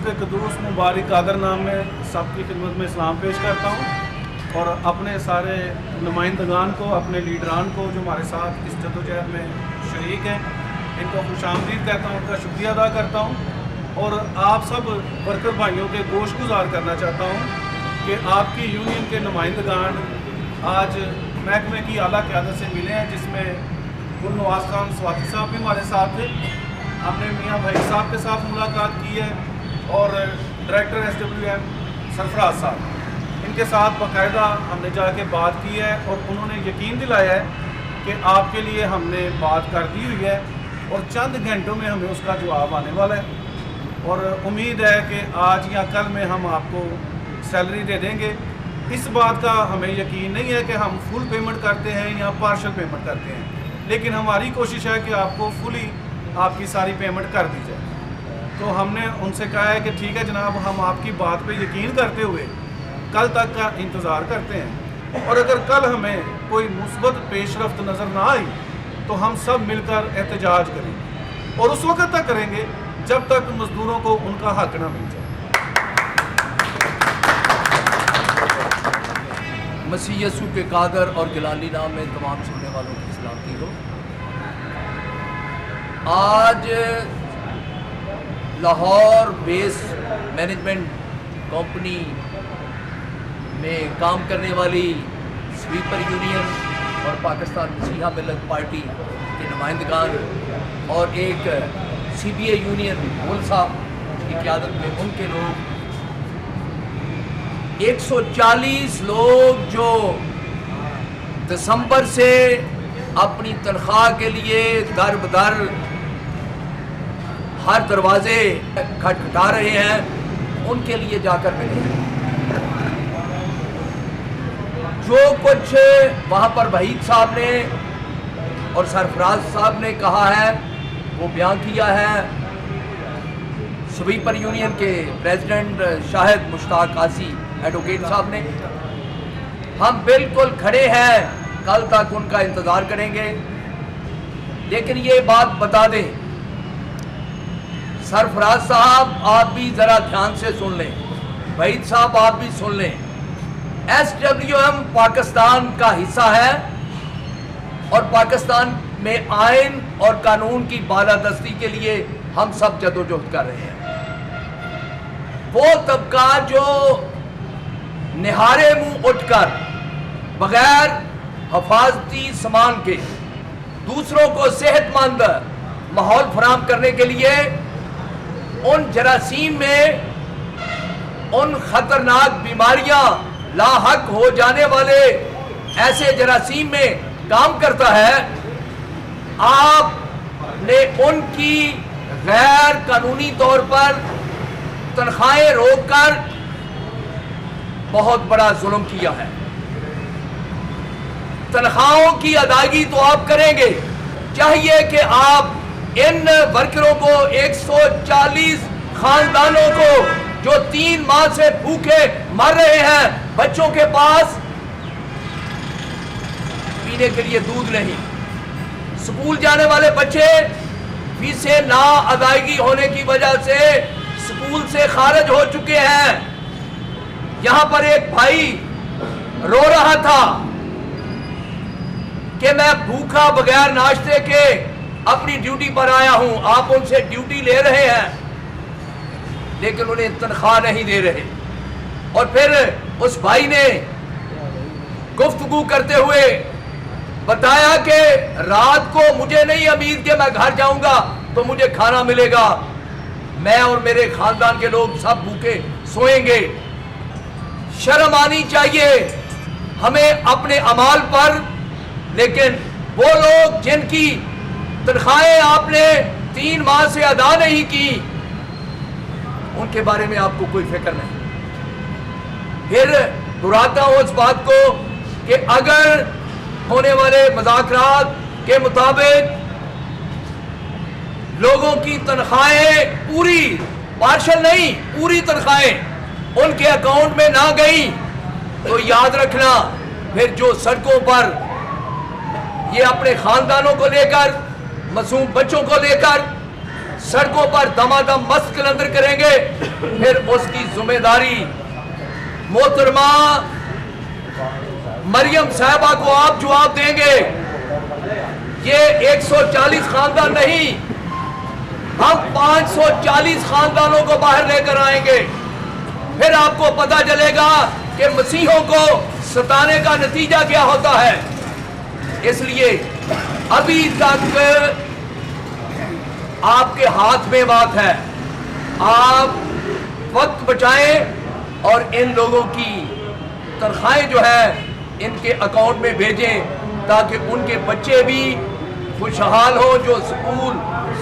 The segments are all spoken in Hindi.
के कदूस मुबारक कादर नाम में सबकी खिदमत में सलाम पेश करता हूँ और अपने सारे नुमाइंदगान को, अपने लीडरान को जो हमारे साथ इस जदोजहद में शरीक हैं, इनको खुशामदीद कहता हूँ, उनका शुक्रिया अदा करता हूँ और आप सब वर्कर भाइयों के गोशगुजार करना चाहता हूँ कि आपकी यूनियन के नुमाइंदगान आज महकमे की आला क़यादत से मिले हैं, जिसमें गुल नवाज खान स्वाति साहब भी हमारे साथ थे। हमने मियाँ भाई साहब के साथ मुलाकात की है और डायरेक्टर SWM सरफराज साहब, इनके साथ बाकायदा हमने जाके बात की है और उन्होंने यकीन दिलाया है कि आपके लिए हमने बात कर दी हुई है और चंद घंटों में हमें उसका जवाब आने वाला है और उम्मीद है कि आज या कल में हम आपको सैलरी दे देंगे। इस बात का हमें यकीन नहीं है कि हम फुल पेमेंट करते हैं या पार्शल पेमेंट करते हैं, लेकिन हमारी कोशिश है कि आपको फुली आपकी सारी पेमेंट कर दी जाए। तो हमने उनसे कहा है कि ठीक है जनाब, हम आपकी बात पे यकीन करते हुए कल तक का इंतज़ार करते हैं और अगर कल हमें कोई मुस्बत पेशरफ्त नज़र ना आई तो हम सब मिलकर एहतजाज करेंगे और उस वक्त तक करेंगे जब तक मजदूरों को उनका हक ना मिल जाए। मसीह यसू के कादर और गिलानी नाम में तमाम सुनने वालों की सलामती हो। आज लाहौर बेस मैनेजमेंट कंपनी में काम करने वाली स्वीपर यूनियन और पाकिस्तान मसीहा मिल्लत पार्टी के नुमाइंदगान और एक CBA यूनियन मुल साहब की क़यादत में उनके लोग 140 लोग जो दिसंबर से अपनी तनख्वाह के लिए दर बदर हर दरवाजे खटखटा रहे हैं, उनके लिए जाकर मिले हैं। जो कुछ वहाँ पर वहीद साहब ने और सरफराज साहब ने कहा है वो बयान किया है स्वीपर यूनियन के प्रेसिडेंट शाहिद मुश्ताक कासी एडवोकेट साहब ने। हम बिल्कुल खड़े हैं, कल तक उनका इंतज़ार करेंगे। लेकिन ये बात बता दें सरफराज साहब, आप भी ज़रा ध्यान से सुन लें, वहीद साहब आप भी सुन लें। SWM पाकिस्तान का हिस्सा है और पाकिस्तान में आइन और कानून की बालादस्ती के लिए हम सब जदोजहद कर रहे हैं। वो तबका जो निहारे मुंह उठकर बगैर हिफाजती सामान के दूसरों को सेहतमंद माहौल फराहम करने के लिए उन जरासीम में, उन खतरनाक बीमारियां लाहक हो जाने वाले ऐसे जरासीम में काम करता है, आपने उनकी गैर कानूनी तौर पर तनख्वाहें रोककर बहुत बड़ा जुल्म किया है। तनख्वाहों की अदायगी तो आप करेंगे, चाहिए कि आप इन वर्करों को 140 खानदानों को जो 3 माह से भूखे मर रहे हैं, बच्चों के पास पीने के लिए दूध नहीं, स्कूल जाने वाले बच्चे फीसें ना अदायगी होने की वजह से स्कूल से खारिज हो चुके हैं। यहां पर एक भाई रो रहा था कि मैं भूखा बगैर नाश्ते के अपनी ड्यूटी पर आया हूं, आप उनसे ड्यूटी ले रहे हैं लेकिन उन्हें तनख्वाह नहीं दे रहे। और फिर उस भाई ने गुफ्तगू करते हुए बताया कि रात को मुझे नहीं उम्मीद कि मैं घर जाऊंगा तो मुझे खाना मिलेगा, मैं और मेरे खानदान के लोग सब भूखे सोएंगे। शर्म आनी चाहिए हमें अपने अमाल पर। लेकिन वो लोग जिनकी तनख्वाहें आपने 3 माह से अदा नहीं की, उनके बारे में आपको कोई फिक्र नहीं। फिर दोहराता हूं इस बात को कि अगर होने वाले मुज़ाकरात के मुताबिक लोगों की तनख्वाहें पूरी, पार्शल नहीं, पूरी तनख्वाहें उनके अकाउंट में ना गई तो याद रखना फिर जो सड़कों पर ये अपने खानदानों को लेकर, मासूम बच्चों को लेकर सड़कों पर दमादम मस्त कलंदर करेंगे, फिर उसकी जिम्मेदारी मोहतरमा मरियम साहिबा को आप जवाब देंगे। ये 140 खानदान नहीं, हम 540 खानदानों को बाहर लेकर आएंगे। फिर आपको पता चलेगा कि मसीहों को सताने का नतीजा क्या होता है। इसलिए अभी तक आपके हाथ में बात है, आप वक्त बचाएं और इन लोगों की तनख्वाहें जो है इनके अकाउंट में भेजें, ताकि उनके बच्चे भी खुशहाल हो। जो स्कूल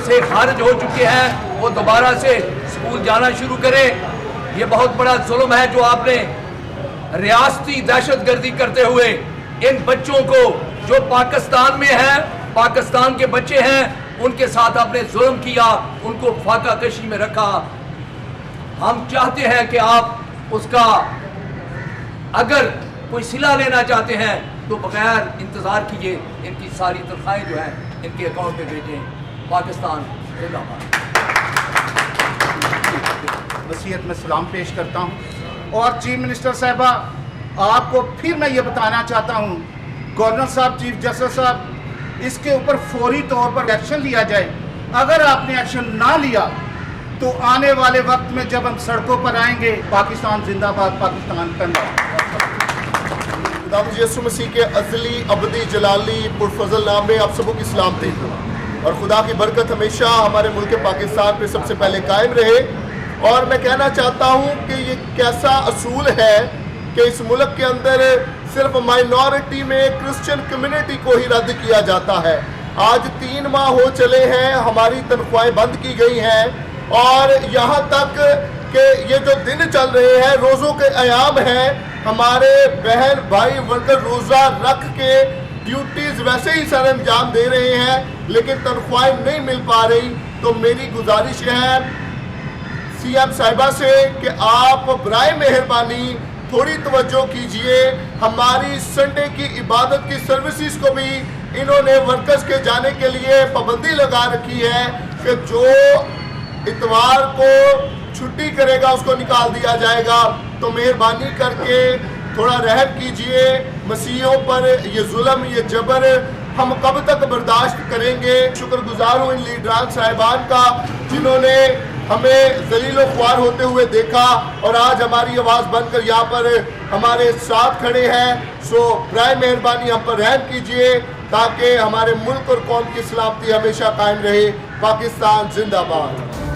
से खारिज हो चुके हैं वो दोबारा से स्कूल जाना शुरू करें। ये बहुत बड़ा जुल्म है जो आपने रियासती दहशतगर्दी करते हुए इन बच्चों को जो पाकिस्तान में हैं, पाकिस्तान के बच्चे हैं, उनके साथ आपने जुल्म किया, उनको फाका कशी में रखा। हम चाहते हैं कि आप उसका अगर कोई सिला लेना चाहते हैं तो बगैर इंतजार किए इनकी सारी तनख्वाहें जो हैं इनके अकाउंट में भेजें। पाकिस्तान जिंदाबाद। वसीयत में सलाम पेश करता हूँ। और चीफ मिनिस्टर साहबा, आपको फिर मैं ये बताना चाहता हूँ, गवर्नर साहब, चीफ जस्टिस साहब, इसके ऊपर फौरी तौर पर एक्शन लिया जाए। अगर आपने एक्शन ना लिया तो आने वाले वक्त में जब हम सड़कों पर आएंगे, पाकिस्तान जिंदाबाद, पाकिस्तान जिंदाबाद। खुदावंद यीशु मसीह के अज़ली अबदी जलाली पुरफज़ल नाम में आप सबों की सलामती और खुदा की बरकत हमेशा हमारे मुल्क पाकिस्तान पे सबसे पहले कायम रहे। और मैं कहना चाहता हूँ कि ये कैसा असूल है कि इस मुल्क के अंदर सिर्फ माइनॉरिटी में क्रिश्चियन कम्युनिटी को ही रद्द किया जाता है। आज 3 माह हो चले हैं, हमारी तनख्वाहें बंद की गई हैं और यहाँ तक कि ये जो दिन चल रहे हैं, रोज़ों के अयाम हैं, हमारे बहन भाई वर्कर रोज़ा रख के ड्यूटीज़ वैसे ही सर अंजाम दे रहे हैं, लेकिन तनख्वाहें नहीं मिल पा रही। तो मेरी गुजारिश है सीएम साहिबा से कि आप बराए मेहरबानी थोड़ी तवज्जो कीजिए। हमारी संडे की इबादत की सर्विसेज को भी इन्होंने वर्कर्स के जाने के लिए पाबंदी लगा रखी है कि जो इतवार को छुट्टी करेगा उसको निकाल दिया जाएगा। तो मेहरबानी करके थोड़ा रहम कीजिए। मसीहों पर ये जुल्म, ये जबर हम कब तक बर्दाश्त करेंगे। शुक्रगुजार हूँ इन लीडरान साहिबान का जिन्होंने हमें जलीलो ख्वार होते हुए देखा और आज हमारी आवाज़ बनकर यहाँ पर हमारे साथ खड़े हैं। सो बराए मेहरबानी हम पर रहम कीजिए ताकि हमारे मुल्क और कौम की सलामती हमेशा कायम रहे। पाकिस्तान जिंदाबाद।